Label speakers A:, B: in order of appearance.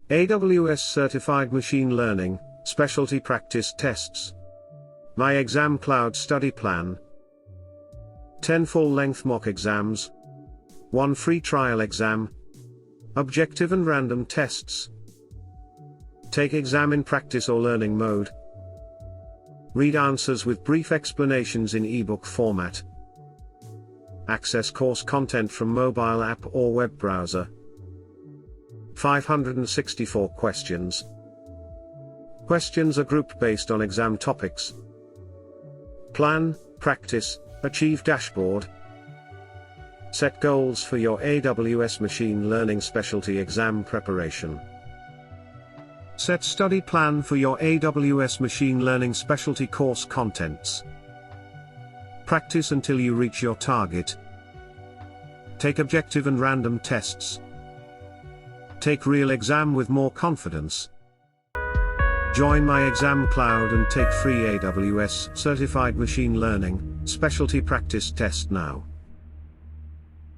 A: AWS Certified Machine Learning, Specialty Practice Tests. MyExamCloud Study Plan. 10 full-length mock exams. 1 free trial exam. Objective and random tests. Take exam in practice or learning mode. Read answers with brief explanations in ebook format. Access course content from mobile app or web browser. 564 questions. Questions are grouped based on exam topics. Plan, practice, achieve dashboard. Set goals for your AWS Machine Learning Specialty Exam preparation. Set study plan for your AWS Machine Learning Specialty course contents. Practice until you reach your target. Take objective and random tests. Take real exam with more confidence. Join MyExamCloud and take free AWS Certified Machine Learning Specialty Practice Test now.